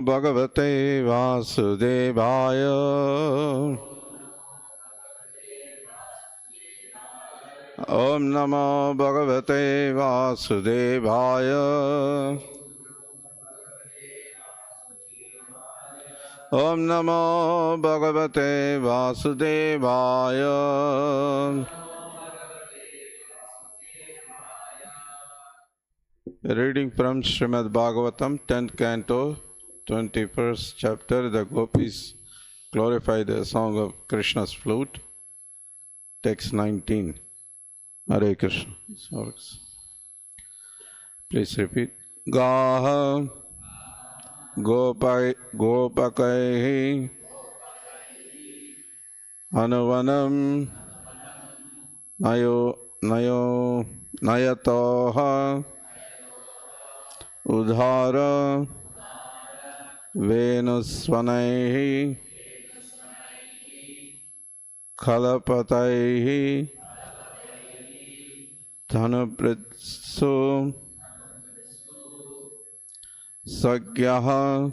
Bhagavate Vasudevaya. Om Namo Bhagavate Vasudevaya. Om Namo Bhagavate Vasudevaya. Reading from Srimad Bhagavatam 10th Canto, 21st chapter. The gopis glorify the song of Krishna's flute. Text 19. Hare Krishna. Please repeat. Gaha Gopakai Anuvanam Nayatoha Udhara Venusvanaihi Kalapataihi Dhanupritsu Sagyaha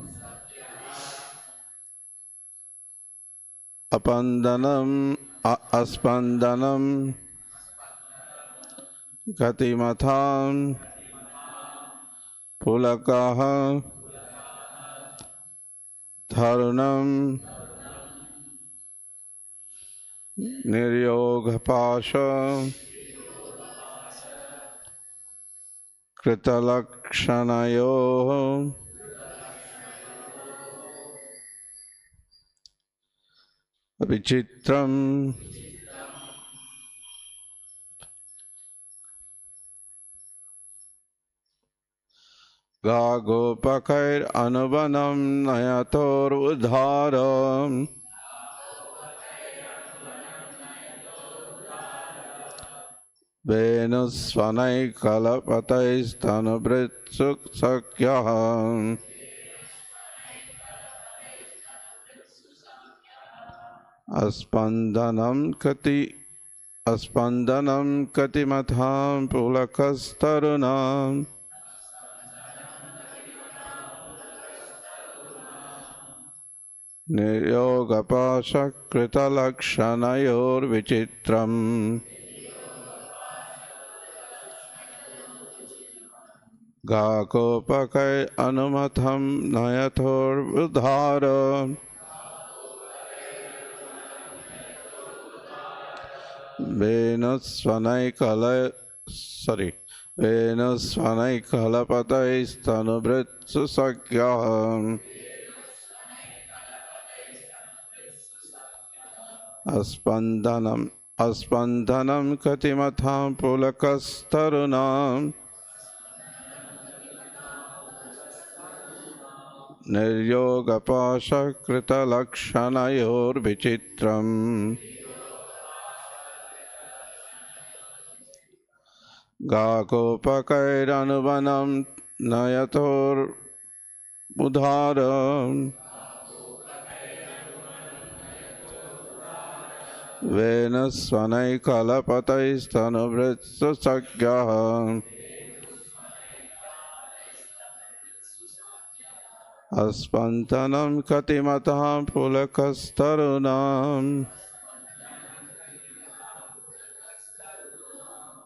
Aspandanam Gatimatham Pulakaha Dharunam Niryogapasha Kritalakshanayo Vichitram Gagopakair Anubanam Nayator Udharam Venusvanai Kalapatais Tanubhritsuk Sakyaham Aspandanam Katimatham Pulakastarunam Niryogapasha Kritalakshanayor Vichitram Gakopakai Anumatham Nayathor Udhara Venusvanai Kalapatais Tanubhritsu Sakyaham Aspandanam Katimatham Pulakastarunam Niryogapasha Kritalakshanayor Vichitram Gakopakairanovanam Nayator Udharam Venusvanai Kalapatais Tanubhritsu Sakyaham Aspantanam Katimatham Pulakastarunam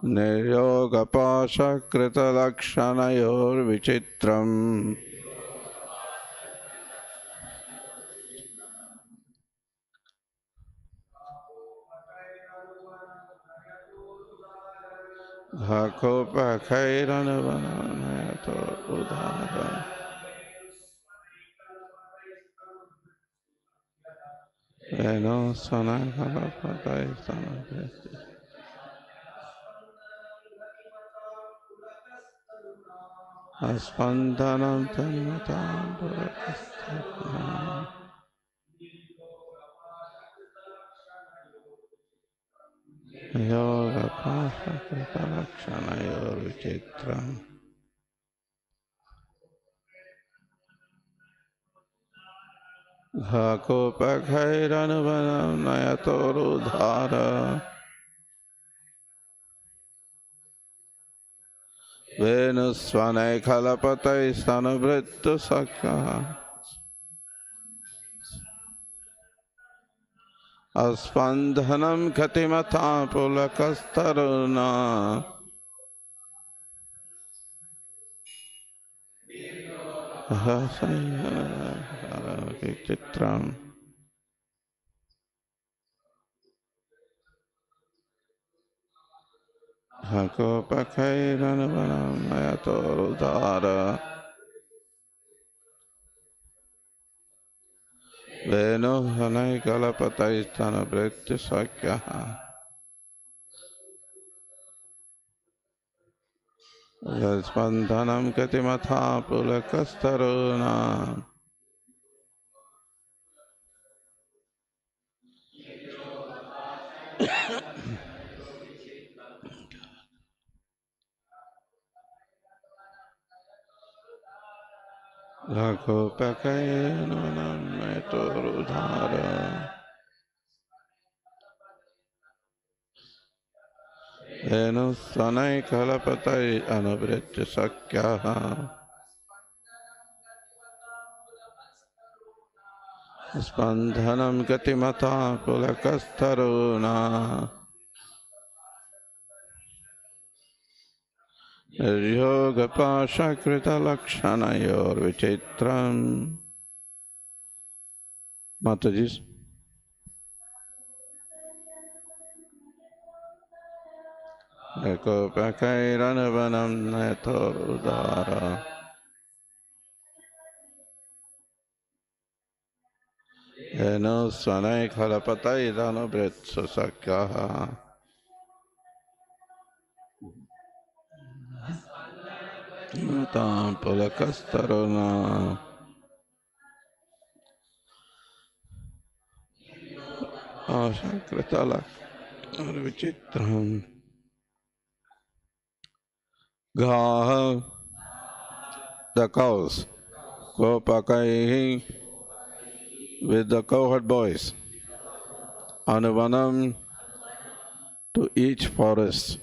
Niryogapasha Kritalakshanayor Vichitram Gakopakairanovanam Nayator Udharam Venusvanai Kalapatais Tanubhritsu Aspandanam Katimatham Pulakastarunam Niryogapasha Kritalakshanayor Vichitram Gakopakairanovanam Nayator Udhara Venusvanai Kalapatais Tanubhritsu Sakyaham Aspandhanam katimata pulakastaruna Chitram Hakopakairanavaram Ayatorudara Venu Hanai Kalapataistana Bhritti Sakyaha Yaspandhanam Katimatha Pulakastaruna Hakopakairanavaram Ayatorudara Venu Hanai Kalapataistana Bhritti Sakyaha Spandhanam Gatimata Pulakastaruna Yoga Pasha Krita Lakshana Yor Vichitram Matajis Eko Pakairanavanam Netor Udara Eno Svanai Kalapatai Dano Bretso Sakyaha Matam Pulakastaruna Pasha Krita Lakshana Vichitram Gaha the cows Gopakai with the cowherd boys Anuvanam to each forest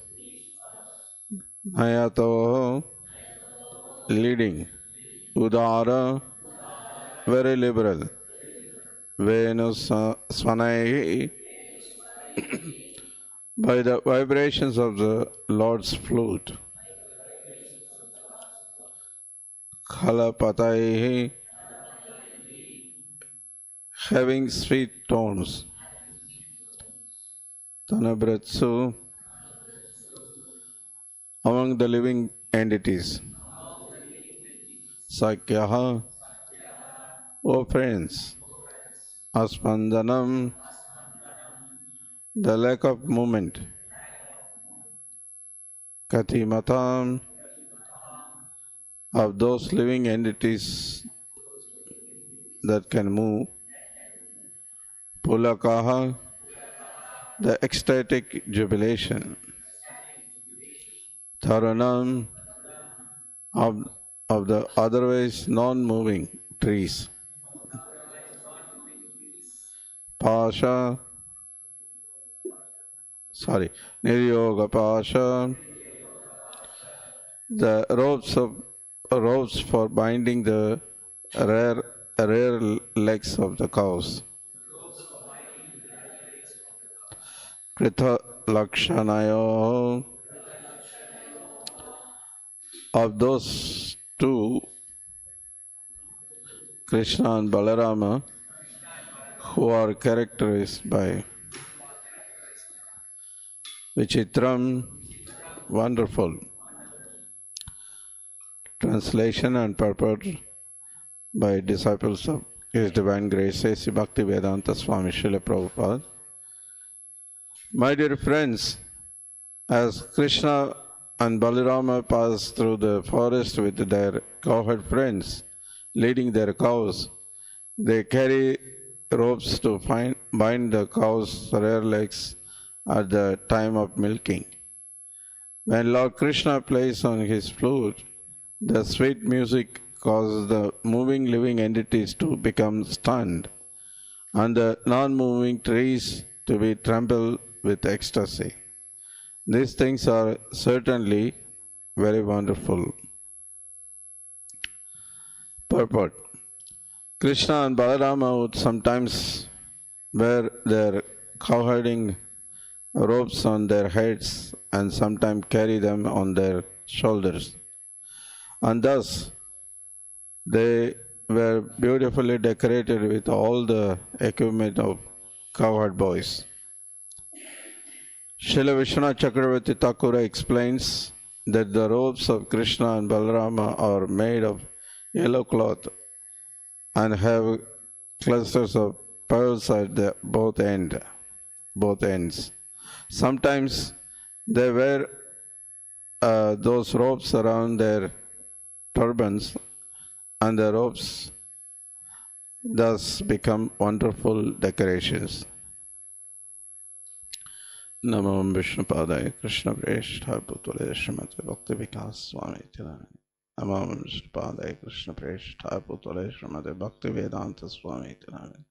Hayato leading Udara very liberal Venus Svanai by the vibrations of the Lord's flute Kalapatai having sweet tones Tanabratsu among the living entities Sakyaha O friends Aspandanam the lack of movement Katimatam of those living entities that can move Pulakaha the ecstatic jubilation Taranam of the otherwise non-moving trees Pasha Niryoga Pasha the ropes for binding the rare legs of the cows Krita Lakshanayo of those two Krishna and Balarama who are characterized by Vichitram wonderful translation and purport by disciples of His Divine Grace A.C. Bhaktivedanta Swami Srila Prabhupada. My dear friends, as Krishna and Balarama pass through the forest with their cowherd friends, leading their cows, they carry ropes to bind the cows' rear legs at the time of milking. When Lord Krishna plays on his flute, the sweet music causes the moving living entities to become stunned and the non-moving trees to be trembled with ecstasy. These things are certainly very wonderful. Purport. Krishna and Balarama would sometimes wear their cowherding ropes on their heads and sometimes carry them on their shoulders. And thus, they were beautifully decorated with all the equipment of cowherd boys. Srila Vishwanath Chakravarti Thakura explains that the robes of Krishna and Balarama are made of yellow cloth and have clusters of pearls at both ends. Sometimes they wear those ropes around their turbans, and the ropes thus become wonderful decorations. Namo Vishnu Padaya Krishna Preshthaya Putale Srimate Bhakti Vikas Swami Tirani. Namo Vishnu Padaya Krishna Preshthaya Putale Srimate Bhakti Vedanta Swami Tirani.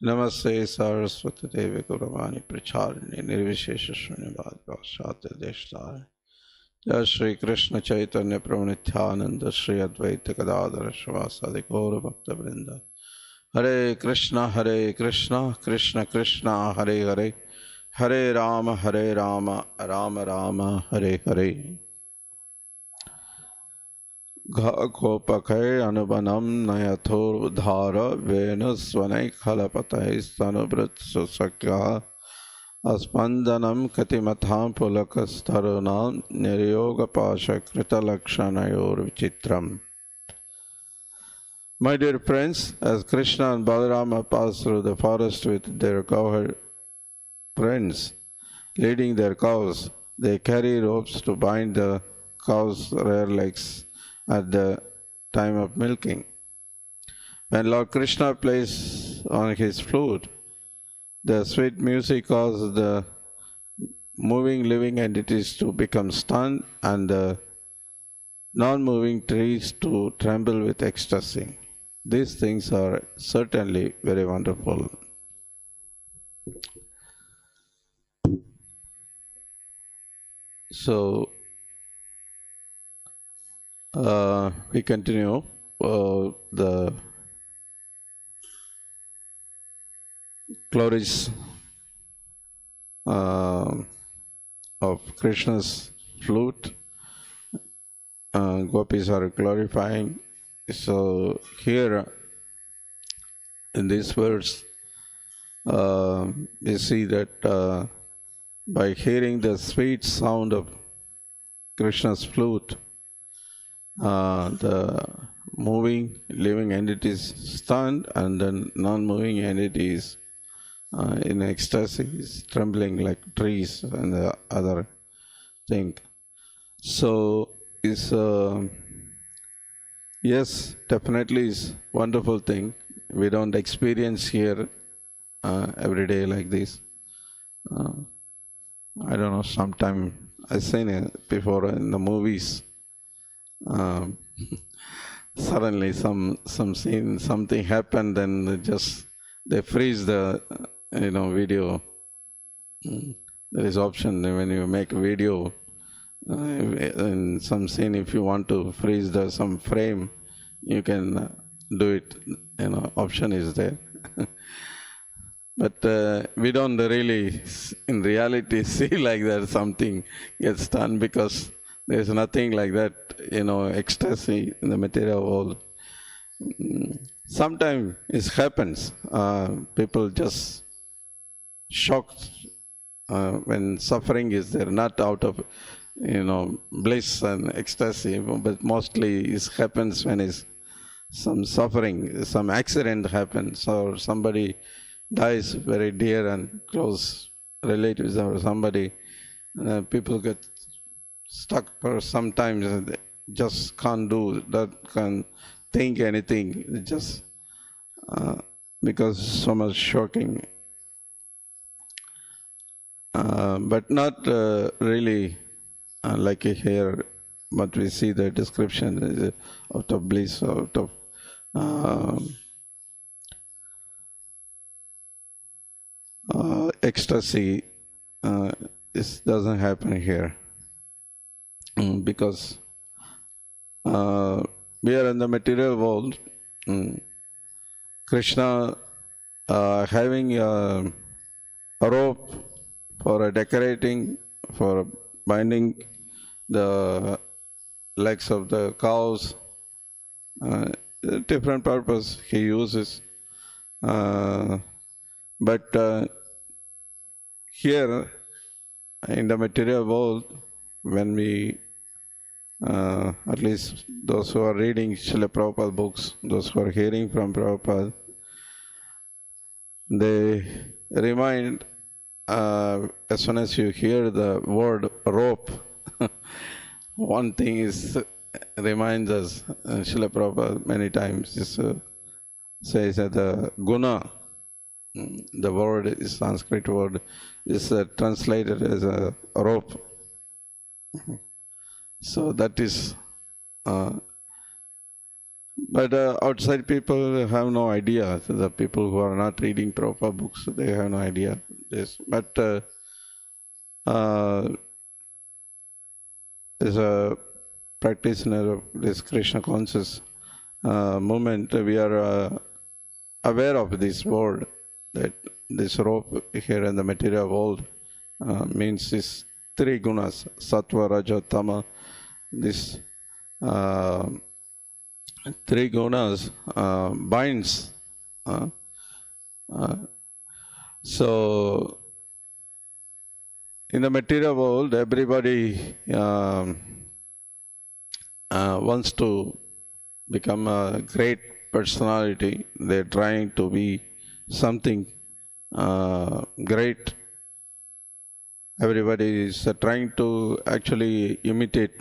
Namaste Saraswati Devi Gauravani Pracharini Nirvishesha Shunyavad Bhakshate Deshtare. Jai Shri Krishna Chaitanya Prabhu Nityananda Shri Advaita Gadadhara Shavasadi Gaura Bhakta Vrinda. Hare Krishna Krishna Krishna Hare Hare Hare Rama Rama Rama Hare Hare. Ghakopakhe anubanam nayathor dhara venusvanai khalapatay stanubrat susakya aspandanam katimatham pulakastarunam niryoga pasha krita lakshanayor vichitram. My dear friends, as Krishna and Balarama pass through the forest with their cowherd friends leading their cows, they carry ropes to bind the cows' rear legs at the time of milking. When Lord Krishna plays on his flute, the sweet music causes the moving living entities to become stunned and the non-moving trees to tremble with ecstasy. These things are certainly very wonderful. So, we continue the glories of Krishna's flute. Gopis are glorifying. So here in this verse, we see that by hearing the sweet sound of Krishna's flute, the moving living entities stunned and the non-moving entities in ecstasy, trembling like trees and the other thing. So it's yes, definitely is wonderful thing. We don't experience here every day like this. I don't know, sometime I've seen it before in the movies. Suddenly some scene, something happened, then they freeze the video. There is option when you make a video in some scene, if you want to freeze some frame, you can do it. Option is there. But we don't really, in reality, see like that something gets done, because there's nothing like that, ecstasy in the material world. Sometimes it happens. People just shocked when suffering is there, not out of, bliss and ecstasy, but mostly it happens when it's some suffering, some accident happens, or somebody dies very dear and close relatives, or somebody, people get stuck for sometimes, they just can't do that, can't think anything, just because so much shocking. But not really like here, but we see the description is out of bliss, out of ecstasy. This doesn't happen here, because we are in the material world. Krishna having a rope for decorating, for binding the legs of the cows. Uh, Different purpose he uses. But here in the material world, when we, at least those who are reading Srila Prabhupada books, those who are hearing from Prabhupada, they remind, as soon as you hear the word rope, one thing is reminds us, Srila Prabhupada many times says that the guna, the word is Sanskrit word, is translated as a rope. So that is, but outside people have no idea. The people who are not reading Prabhupada books, they have no idea this. But as a practitioner of this Krishna conscious movement, we are aware of this word, that this rope here in the material world means these three gunas, sattva, raja, tama. This three gunas binds. So in the material world, everybody wants to become a great personality. They're trying to be something great. Everybody is trying to actually imitate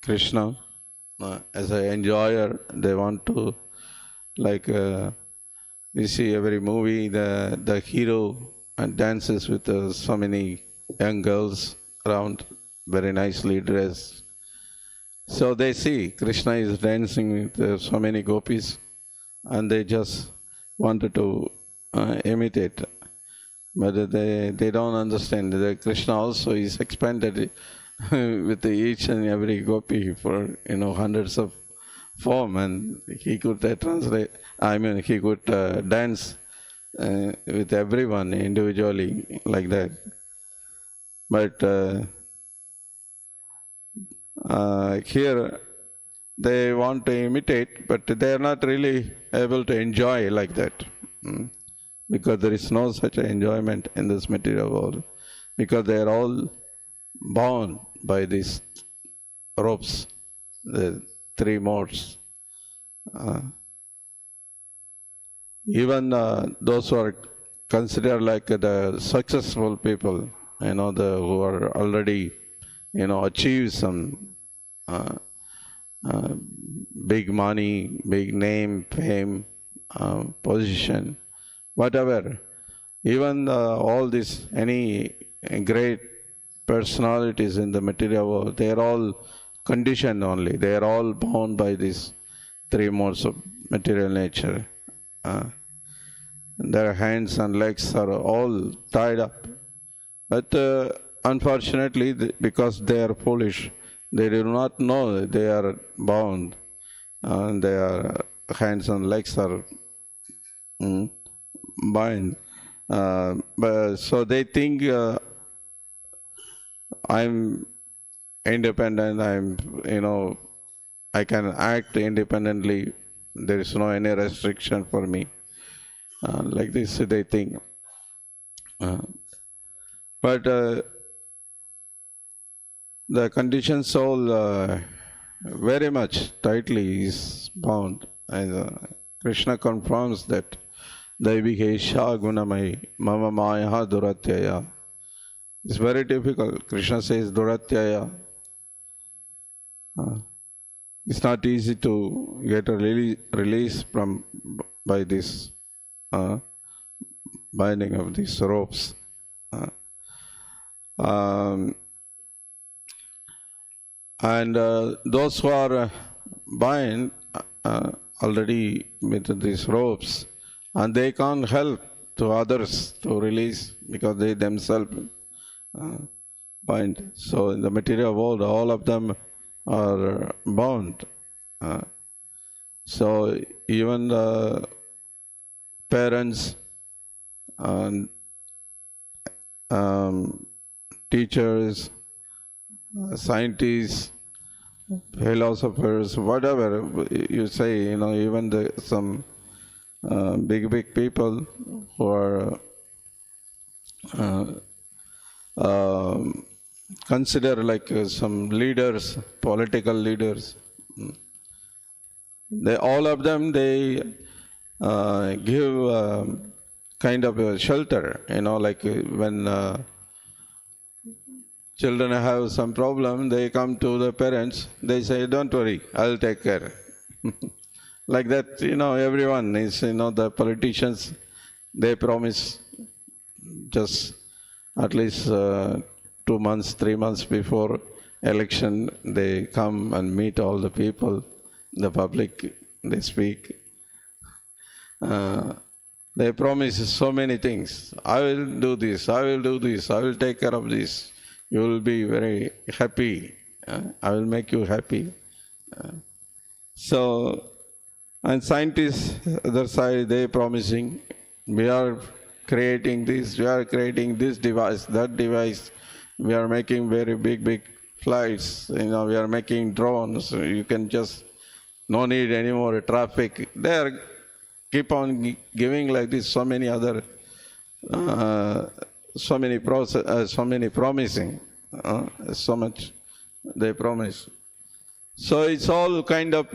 Krishna as an enjoyer. They want to, like we see every movie, the hero dances with so many young girls around, very nicely dressed. So they see Krishna is dancing with so many gopis, and they just wanted to imitate. But they don't understand that Krishna also is expanded with each and every gopi for hundreds of form, and he could translate. I mean, he could dance with everyone individually like that. But here they want to imitate, but they are not really able to enjoy like that, because there is no such enjoyment in this material world, because they are all bound by these ropes, the three modes. Even those who are considered like the successful people, who are already, achieve some big money, big name, fame, position, whatever. Even all this, any great personalities in the material world, they are all conditioned only. They are all bound by these three modes of material nature. Their hands and legs are all tied up. But unfortunately, because they are foolish, they do not know that they are bound, and their hands and legs are bind. But so they think I'm independent. I can act independently. There is no any restriction for me. Like this, they think. But the conditioned soul very much tightly is bound. And Krishna confirms that Daivihesha gunamai mama maya duratyaya. It's very difficult. Krishna says duratyaya. It's not easy to get a release by this binding of these ropes. And those who are bind already with these ropes, and they can't help to others to release because they themselves bind. So in the material world, all of them are bound. So even the parents teachers, scientists, philosophers, whatever you say, even some big people who are consider like some leaders, political leaders. All of them, they give kind of a shelter, like when children have some problem, they come to the parents, they say, don't worry, I'll take care. Like that, everyone is, the politicians, they promise just at least 2 months, 3 months before election, they come and meet all the people, the public, they speak. They promise so many things. I will do this, I will do this, I will take care of this. You will be very happy. I will make you happy. And scientists, other side, they promising, we are creating this, we are creating this device, that device. We are making very big flights. We are making drones. You can just, no need any more traffic. They are keep on giving like this so many other, so many promising, so much they promise. So it's all kind of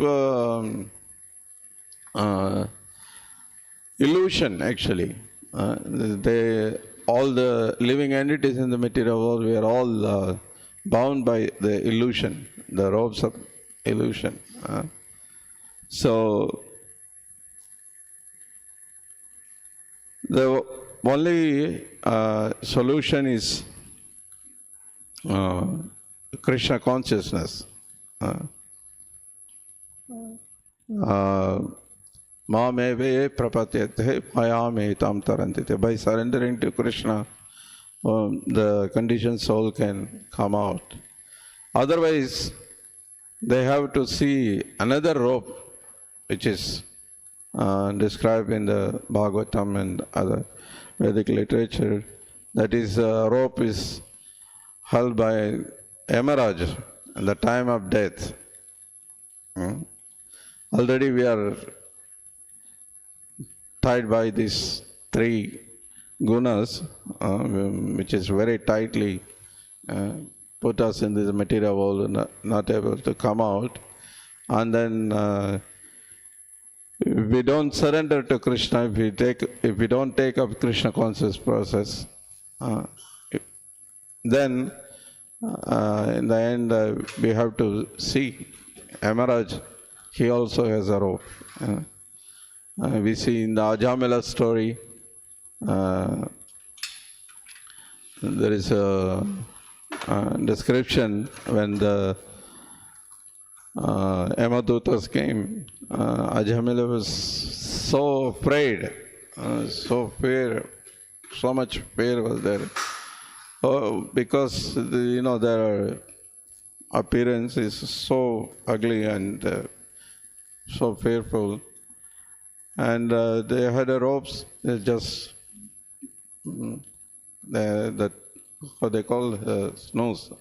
illusion actually. All the living entities in the material world, we are all bound by the illusion, the ropes of illusion. So the only solution is Krishna consciousness. Mameve prapatyate mayame tam tarantite. By surrendering to Krishna, the conditioned soul can come out. Otherwise, they have to see another rope, which is described in the Bhagavatam and other Vedic literature. That is, rope is held by Yamaraj at the time of death. Already we are tied by these 3 gunas, which is very tightly put us in this material world, not able to come out. And then if we don't surrender to Krishna, if we don't take up Krishna conscious process, then in the end we have to see Yamaraj, he also has a rope. We see in the Ajamila story, there is a description when the Yamadutas came. Ajamila was so afraid, so fear, so much fear was there. Because their appearance is so ugly and so fearful. And they had ropes, they just, that what they call noose.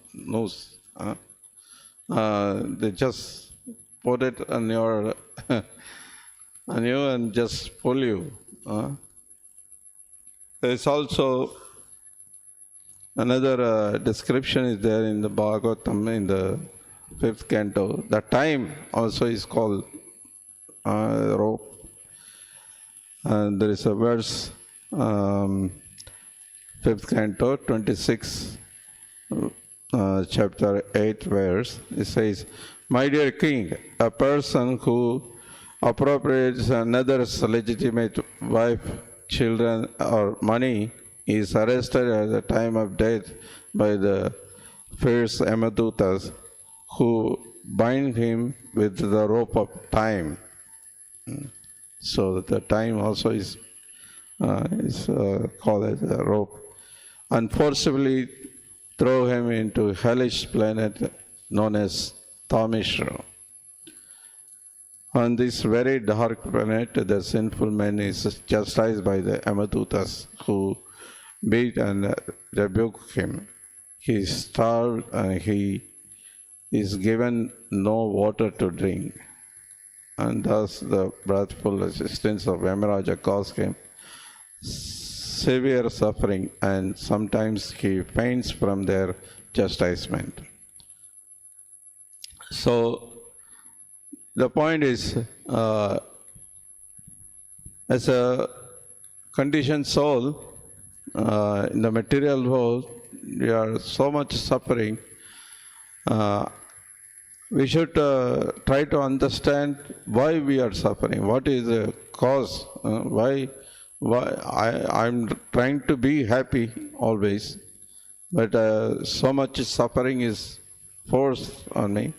They just put it on your on you and just pull you. There's also another description is there in the Bhagavatam in the 5th canto. The time also is called rope. And there is a verse, 5th canto, 26, chapter 8 verse. It says, "My dear king, a person who appropriates another's legitimate wife, children, or money is arrested at the time of death by the fierce Yamadutas who bind him with the rope of time." So the time also is called as a rope. And forcibly throw him into hellish planet known as Tamishra. On this very dark planet, the sinful man is chastised by the Yamadutas who beat and rebuke him. He is starved and he is given no water to drink. And thus the wrathful assistance of Yamaraja caused him severe suffering, and sometimes he faints from their chastisement. So the point is, as a conditioned soul, in the material world, we are so much suffering. We should try to understand why we are suffering. What is the cause? Why I'm trying to be happy always, but so much suffering is forced on me.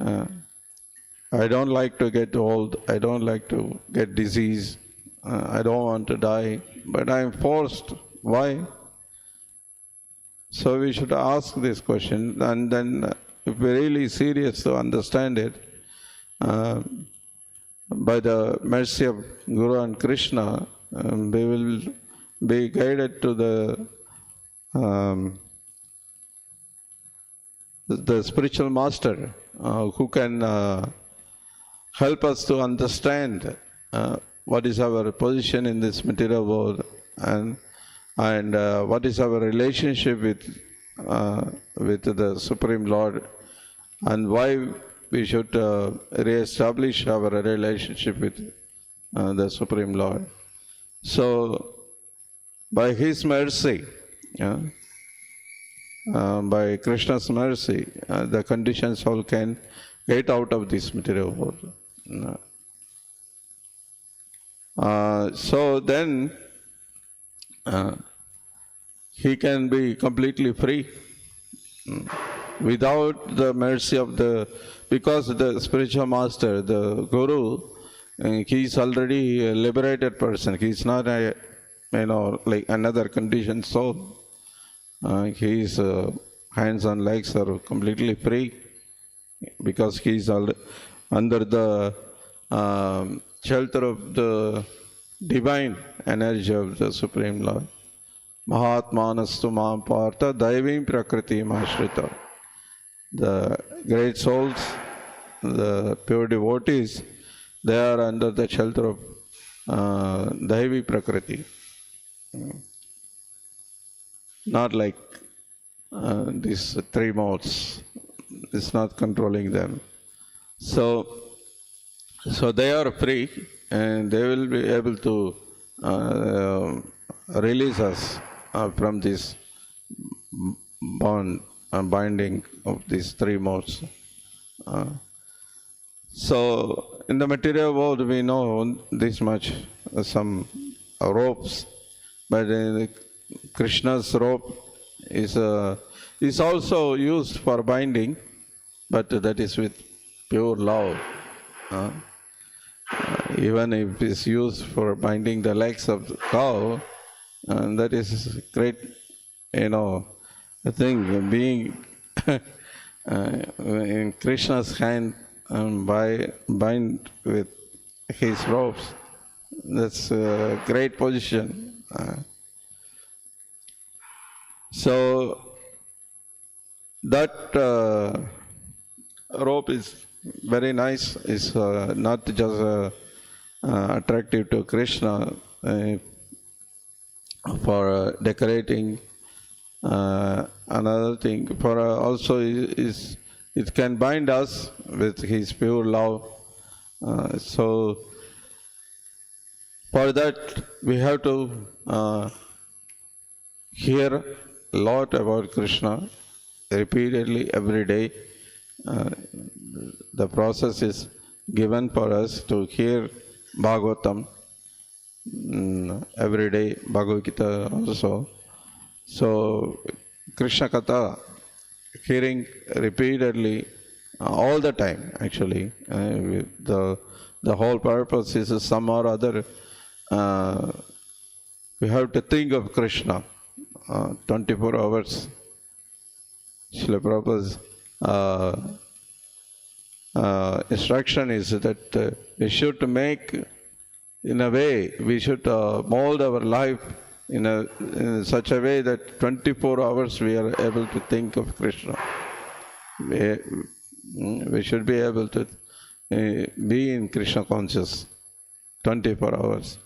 I don't like to get old. I don't like to get disease. I don't want to die, but I am forced. Why? So we should ask this question, and then if we're really serious to understand it, by the mercy of Guru and Krishna, we will be guided to the spiritual master who can help us to understand what is our position in this material world, and what is our relationship with the Supreme Lord, and why we should re-establish our relationship with the Supreme Lord. So, by His mercy, by Krishna's mercy, the conditioned soul can get out of this material world. So then, he can be completely free without the mercy of because the spiritual master, the Guru, he is already a liberated person. He is not like another conditioned soul. His hands and legs are completely free because he is under the shelter of the divine energy of the Supreme Lord. Mahatmanastu mam partha daivim prakriti mashrita. The great souls, the pure devotees, they are under the shelter of Daivi Prakriti. Not like these three modes. It's not controlling them. So they are free, and they will be able to release us from this binding of these three modes. So in the material world, we know this much, some ropes, but Krishna's rope is also used for binding, but that is with pure love. Even if it is used for binding the legs of the cow, that is great, thing, being in Krishna's hand and bind with his ropes. That's a great position. So that rope is very nice. It's not just attractive to Krishna for decorating. Another thing, for also is it can bind us with His pure love. So for that we have to hear a lot about Krishna repeatedly every day. The process is given for us to hear Bhagavatam every day, Bhagavad Gita also. So Krishna Katha, hearing repeatedly all the time, actually. The whole purpose is some or other. We have to think of Krishna 24 hours. Srila Prabhupada's instruction is that we should make, in a way, we should mold our life in such a way that 24 hours we are able to think of Krishna. We should be able to be in Krishna conscious 24 hours.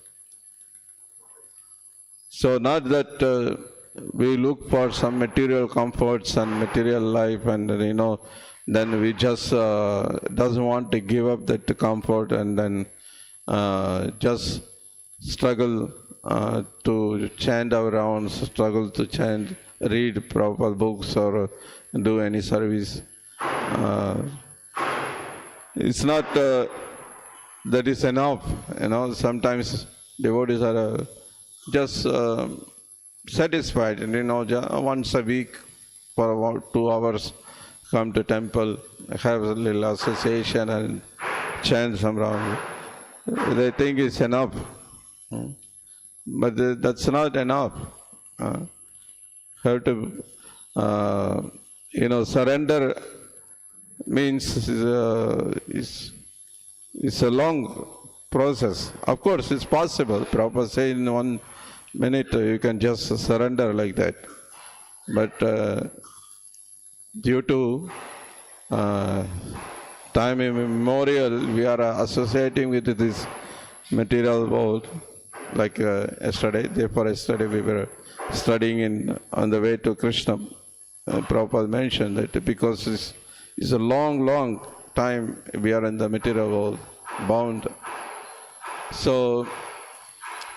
So not that we look for some material comforts and material life, and then we just doesn't want to give up that comfort, and then just struggle to chant our rounds, struggle to chant, read proper books, or do any service. It's not that is enough. Sometimes devotees are just satisfied, once a week for about 2 hours come to temple, have a little association and chant some round. They think it's enough. But that's not enough. Have to, surrender means it's a long process. Of course, it's possible. Prabhupada say in 1 minute you can just surrender like that. But due to time immemorial, we are associating with this material world. Like yesterday, we were studying on the way to Krishna. Prabhupada mentioned that because it's a long time we are in the material world, bound. So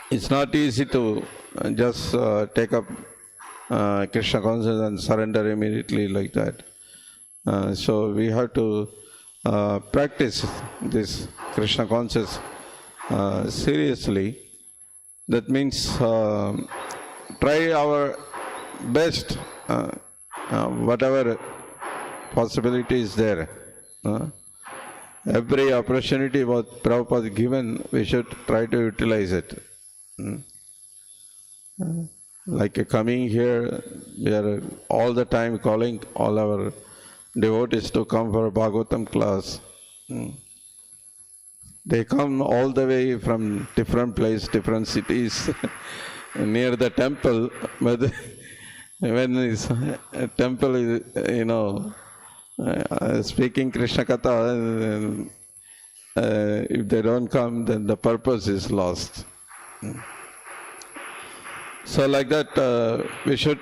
it's not easy to just take up Krishna consciousness and surrender immediately like that. So we have to practice this Krishna consciousness seriously. That means try our best, whatever possibility is there. Every opportunity what Prabhupada given, we should try to utilize it. Like coming here, we are all the time calling all our devotees to come for a Bhagavatam class. They come all the way from different places, different cities, near the temple. But when this temple is, speaking Krishna Katha, if they don't come, then the purpose is lost. So like that, we should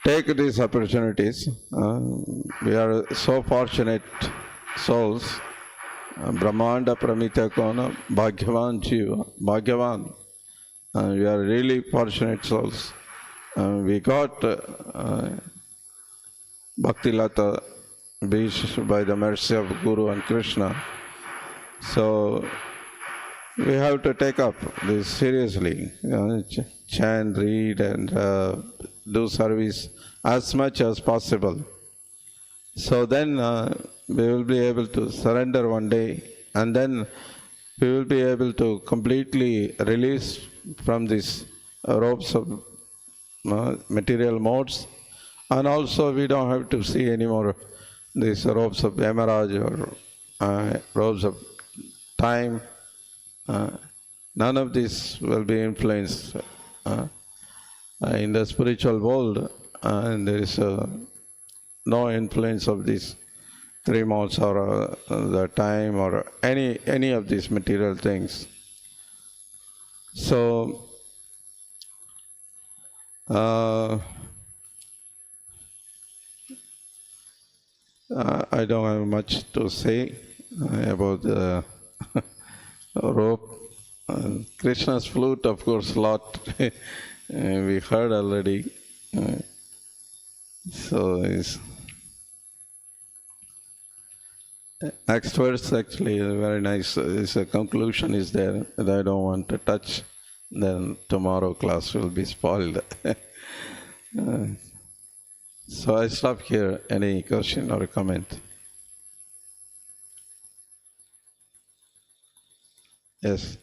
take these opportunities. We are so fortunate souls. Brahmanda Pramita Kona, Bhagyavan Jiva, Bhagyavan. We are really fortunate souls. We got Bhakti Lata by the mercy of Guru and Krishna. So we have to take up this seriously. Chant, read, and do service as much as possible. So then we will be able to surrender one day, and then we will be able to completely release from these ropes of material modes, and also we don't have to see anymore these ropes of emerald or ropes of time. None of this will be influenced in the spiritual world, and there is no influence of these 3 modes or the time or any of these material things. So I don't have much to say about the rope. Krishna's flute, of course, lot we heard already. So it's next verse actually very nice. It's a conclusion is there that I don't want to touch. Then tomorrow class will be spoiled. So I stop here. Any question or comment? Yes.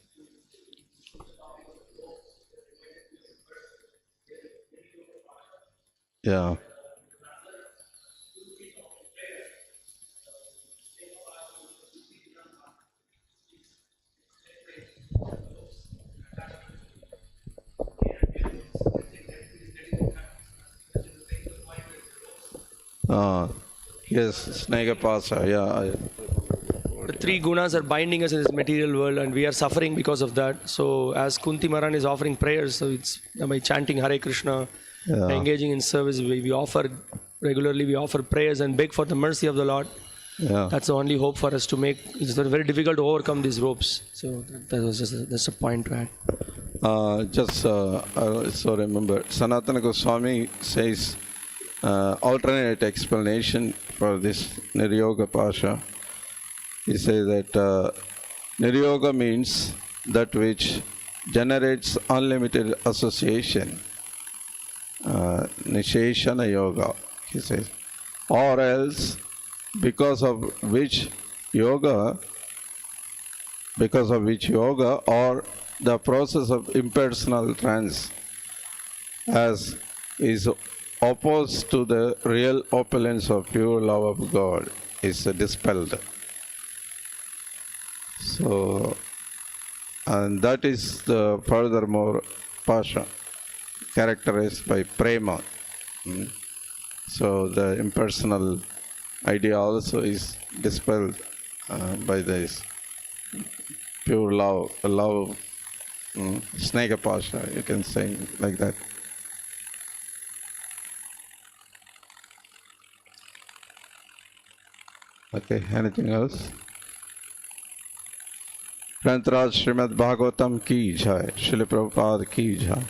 Yeah. Yes, Snega Pasa, yeah. The three gunas are binding us in this material world, and we are suffering because of that. So, as Kunti Maran is offering prayers, so it's by chanting Hare Krishna, Yeah. engaging in service, we offer regularly, we offer prayers and beg for the mercy of the Lord. Yeah. That's the only hope for us to make. It's very difficult to overcome these ropes. So that was just a point to add. I also remember Sanatana Goswami says alternate explanation for this Niryoga Pasha. He says that Niryoga means that which generates unlimited association. Nisheshana Yoga, he says. Or else, because of which yoga or the process of impersonal trance as is opposed to the real opulence of pure love of God is dispelled. So, and that is the furthermore pasha, characterized by prema. So the impersonal idea also is dispelled by this pure love, snega pasha, you can say like that. Okay, anything else? Grantaraj Srimad Bhagavatam ki jai, Srila Prabhupada ki jai.